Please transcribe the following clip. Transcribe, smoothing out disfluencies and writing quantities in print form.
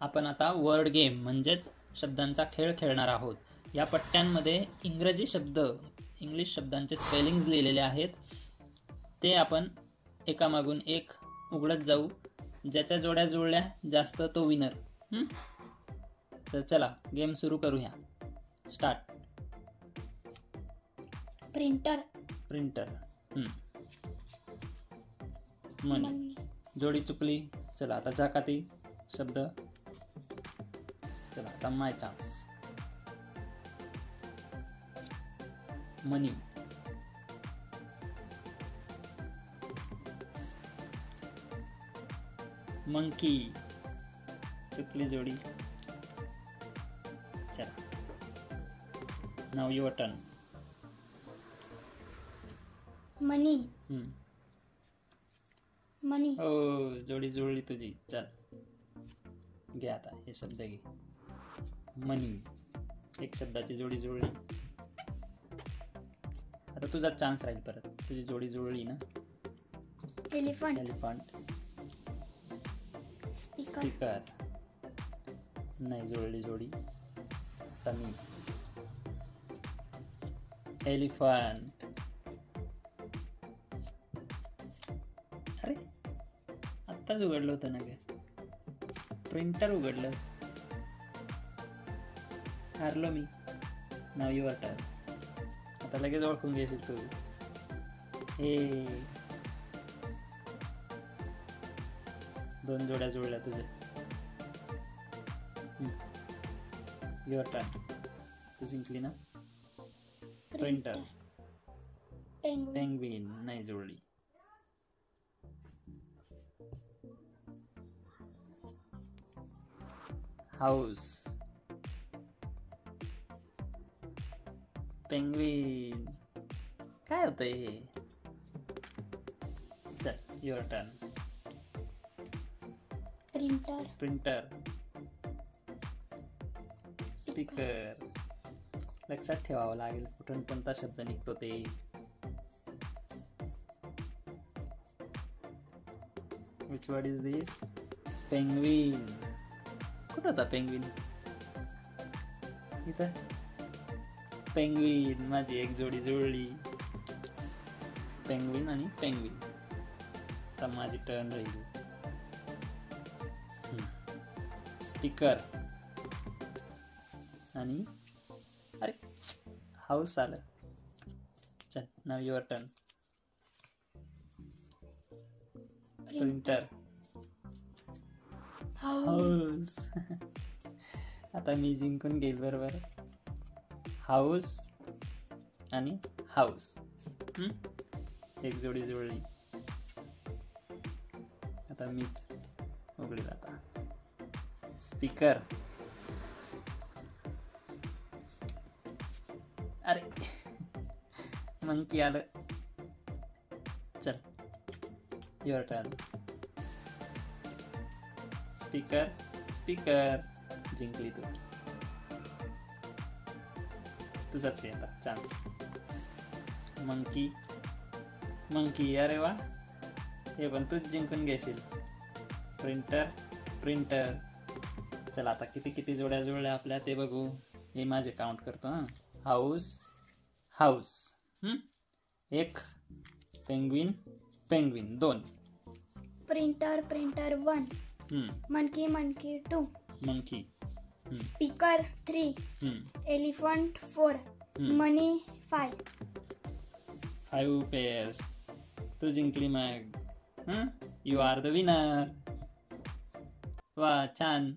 आपण आता word game म्हणजेच शब्दांचा खेळ खेळणार आहोत. या पट्ट्यांमध्ये इंग्लिश शब्दांचे स्पेलिंग्ज लिहिलेले आहेत. ते आपण एकामागून एक उघडत जाऊ. ज्याच्या जोड्या जुळल्या जास्त तो विनर. तर चला गेम सुरू करूया. स्टार्ट. प्रिंटर. मनी. जोडी चुकली. चला आता जाकाती शब्द. चला आता माय चान्स. मनी. मंकी. चुकली जोडी. चला नाव युअर टर्न. मनी. हो जोडी जुळली तुझी. चल घे आता हे शब्द घे. मनी. एक शब्दाची जोडी जुळली. आता तुझा चान्स राहील परत. तुझी जोडी जुळली ना. एलिफंट. स्पीकर. नाही जुळली जोडी. तमी. एलिफंट. अरे आत्ताच उघडलं होतं ना ग. प्रिंटर उघडलं. हारलो मी. नाव युअर टर्न. आता लगेच ओळखून घेशील तू. हे 2 जोड्या जुळल्या तुझ्या. Your turn. तू जिंकली ना. प्रिंटर. पेंग्विन. नाही जुळली. हाऊस. पेंग्विन. काय होतंय हे. चल युअर टर्न. प्रिंटर. स्पीकर. लक्षात ठेवावं लागेल कुठून कोणता शब्द निघतो ते. Which word is this. Penguin. कुठं होता पेंग्विन. इथं. पेंग्विन. माझी एक जोडी जुळली. पेंग्विन आणि पेंग्विन. आता माझी टर्न राहील. स्पीकर आणि अरे हाऊस आलं. चल नाव युअर टर्न. प्रिंटर. हाऊस. आता मी जिंकून गेल बरोबर. हाऊस आणि हाऊस. एक जोडी जुळली. आता मीच उघडील. आता स्पीकर. अरे मंकी आलं. चल युअर टर्न. स्पीकर. जिंकली तू. तुझाच आहे आता चान्स. मंकी. अरे वा. हे पण तूच जिंकून घेशील. प्रिंटर. चला आता किती जोड्या जुळल्या आपल्या ते बघू. हे माझे काउंट करतो. House. 1. Penguin 2. Printer 1. Monkey 2. Monkey. Speaker 3. Elephant 4. Money 5. 5 pairs. तू जिंकली मग. You are the winner. वा छान.